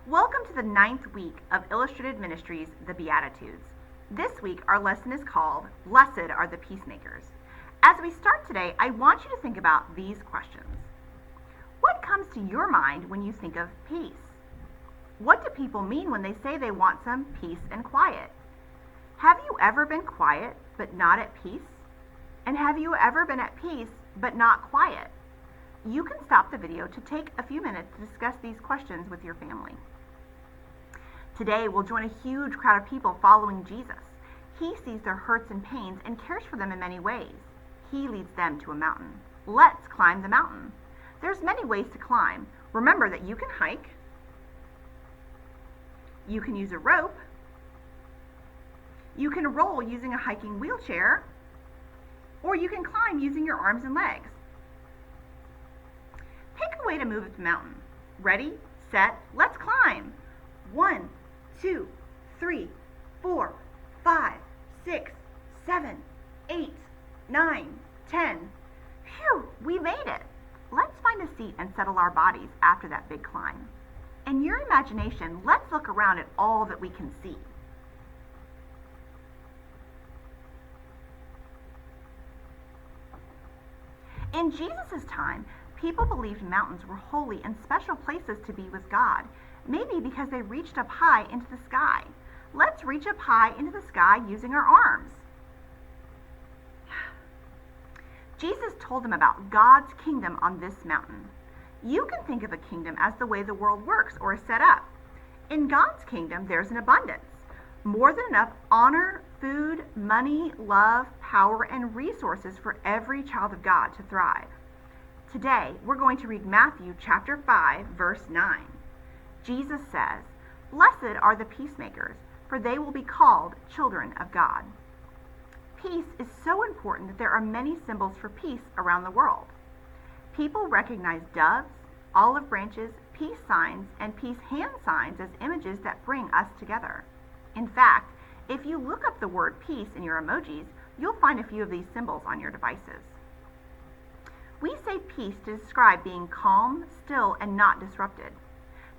Welcome to the 9th week of Illustrated Ministries, the Beatitudes. This week, our lesson is called, Blessed are the Peacemakers. As we start today, I want you to think about these questions. What comes to your mind when you think of peace? What do people mean when they say they want some peace and quiet? Have you ever been quiet but not at peace? And have you ever been at peace but not quiet? You can stop the video to take a few minutes to discuss these questions with your family. Today, we'll join a huge crowd of people following Jesus. He sees their hurts and pains and cares for them in many ways. He leads them to a mountain. Let's climb the mountain. There's many ways to climb. Remember that you can hike, you can use a rope, you can roll using a hiking wheelchair, or you can climb using your arms and legs. Pick a way to move up the mountain. Ready, set, let's climb. 1, 2, 3, 4, 5, 6, 7, 8, 9, 10. Phew, we made it. Let's find a seat and settle our bodies after that big climb. In your imagination, let's look around at all that we can see. In Jesus' time, people believed mountains were holy and special places to be with God, maybe because they reached up high into the sky. Let's reach up high into the sky using our arms. Jesus told them about God's kingdom on this mountain. You can think of a kingdom as the way the world works or is set up. In God's kingdom, there's an abundance. More than enough honor, food, money, love, power, and resources for every child of God to thrive. Today, we're going to read Matthew chapter 5, verse 9. Jesus says, "Blessed are the peacemakers, for they will be called children of God." Peace is so important that there are many symbols for peace around the world. People recognize doves, olive branches, peace signs, and peace hand signs as images that bring us together. In fact, if you look up the word peace in your emojis, you'll find a few of these symbols on your devices. We say peace to describe being calm, still, and not disrupted.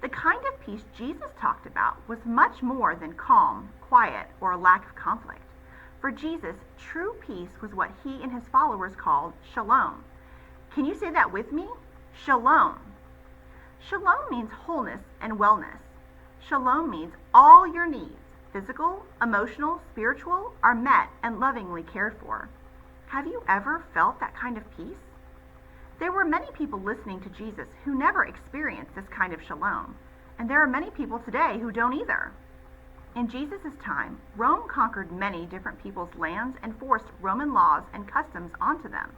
The kind of peace Jesus talked about was much more than calm, quiet, or a lack of conflict. For Jesus, true peace was what he and his followers called shalom. Can you say that with me? Shalom. Shalom means wholeness and wellness. Shalom means all your needs, physical, emotional, spiritual, are met and lovingly cared for. Have you ever felt that kind of peace? There were many people listening to Jesus who never experienced this kind of shalom, and there are many people today who don't either. In Jesus' time, Rome conquered many different people's lands and forced Roman laws and customs onto them.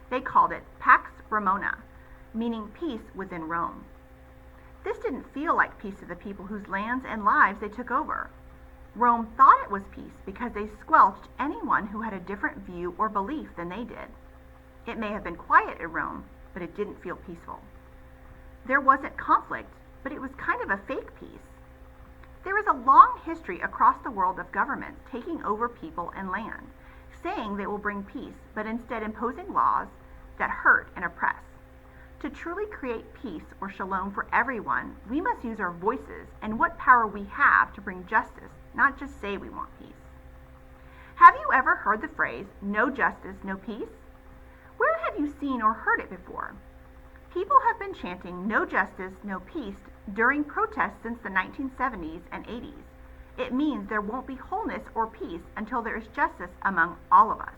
They called it Pax Romana, meaning peace within Rome. This didn't feel like peace to the people whose lands and lives they took over. Rome thought it was peace because they squelched anyone who had a different view or belief than they did. It may have been quiet in Rome, but it didn't feel peaceful. There wasn't conflict, but it was kind of a fake peace. There is a long history across the world of governments taking over people and land, saying they will bring peace, but instead imposing laws that hurt and oppress. To truly create peace or shalom for everyone, we must use our voices and what power we have to bring justice, not just say we want peace. Have you ever heard the phrase, no justice, no peace? Where have you seen or heard it before? People have been chanting no justice, no peace during protests since the 1970s and 80s. It means there won't be wholeness or peace until there is justice among all of us.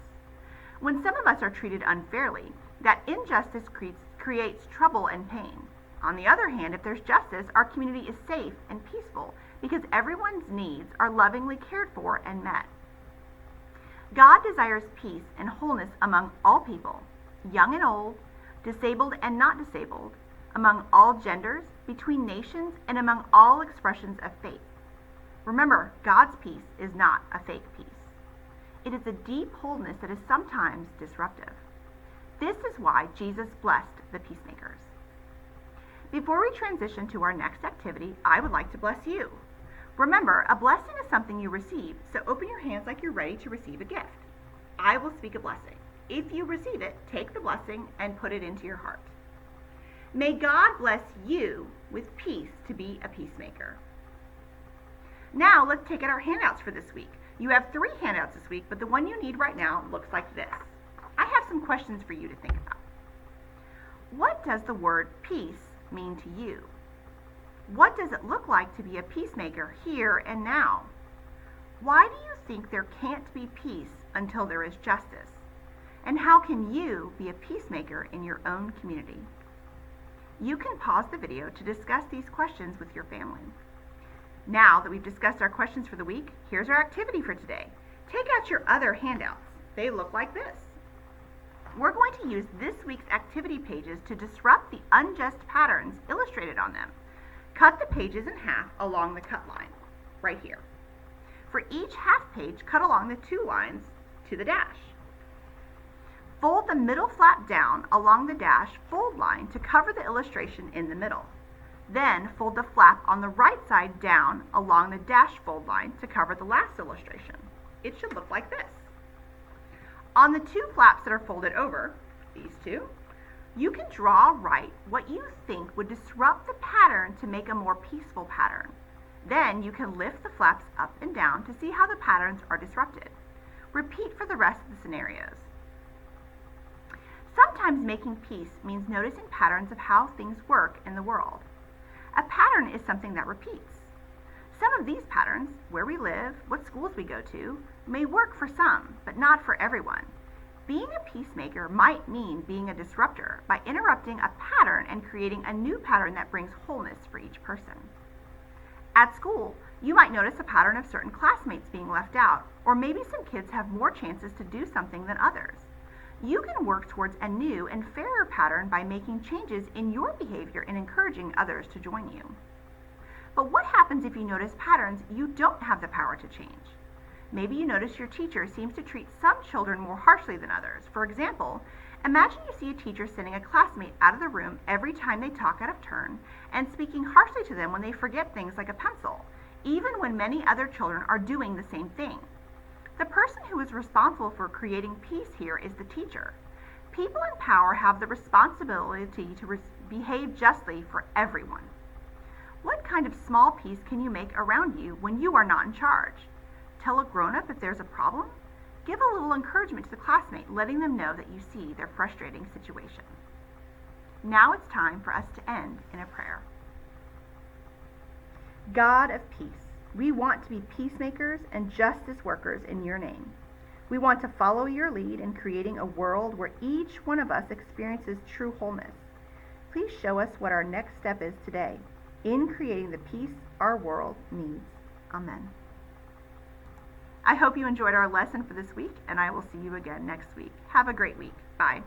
When some of us are treated unfairly, that injustice creates trouble and pain. On the other hand, if there's justice, our community is safe and peaceful because everyone's needs are lovingly cared for and met. God desires peace and wholeness among all people, young and old, disabled and not disabled, among all genders, between nations, and among all expressions of faith. Remember, God's peace is not a fake peace. It is a deep wholeness that is sometimes disruptive. This is why Jesus blessed the peacemakers. Before we transition to our next activity, I would like to bless you. Remember, a blessing is something you receive, so open your hands like you're ready to receive a gift. I will speak a blessing. If you receive it, take the blessing and put it into your heart. May God bless you with peace to be a peacemaker. Now let's take out our handouts for this week. You have 3 handouts this week, but the one you need right now looks like this. I have some questions for you to think about. What does the word peace mean to you? What does it look like to be a peacemaker here and now? Why do you think there can't be peace until there is justice? And how can you be a peacemaker in your own community? You can pause the video to discuss these questions with your family. Now that we've discussed our questions for the week, here's our activity for today. Take out your other handouts. They look like this. We're going to use this week's activity pages to disrupt the unjust patterns illustrated on them. Cut the pages in half along the cut line, right here. For each half page, cut along the 2 lines to the dash. Fold the middle flap down along the dash fold line to cover the illustration in the middle. Then fold the flap on the right side down along the dash fold line to cover the last illustration. It should look like this. On the 2 flaps that are folded over, these 2, you can draw right what you think would disrupt the pattern to make a more peaceful pattern. Then you can lift the flaps up and down to see how the patterns are disrupted. Repeat for the rest of the scenarios. Sometimes making peace means noticing patterns of how things work in the world. A pattern is something that repeats. Some of these patterns, where we live, what schools we go to, may work for some, but not for everyone. Being a peacemaker might mean being a disruptor by interrupting a pattern and creating a new pattern that brings wholeness for each person. At school, you might notice a pattern of certain classmates being left out, or maybe some kids have more chances to do something than others. You can work towards a new and fairer pattern by making changes in your behavior and encouraging others to join you. But what happens if you notice patterns you don't have the power to change? Maybe you notice your teacher seems to treat some children more harshly than others. For example, imagine you see a teacher sending a classmate out of the room every time they talk out of turn and speaking harshly to them when they forget things like a pencil, even when many other children are doing the same thing. The person who is responsible for creating peace here is the teacher. People in power have the responsibility to behave justly for everyone. What kind of small peace can you make around you when you are not in charge? Tell a grown-up if there's a problem? Give a little encouragement to the classmate, letting them know that you see their frustrating situation. Now it's time for us to end in a prayer. God of peace, we want to be peacemakers and justice workers in your name. We want to follow your lead in creating a world where each one of us experiences true wholeness. Please show us what our next step is today in creating the peace our world needs. Amen. I hope you enjoyed our lesson for this week, and I will see you again next week. Have a great week. Bye.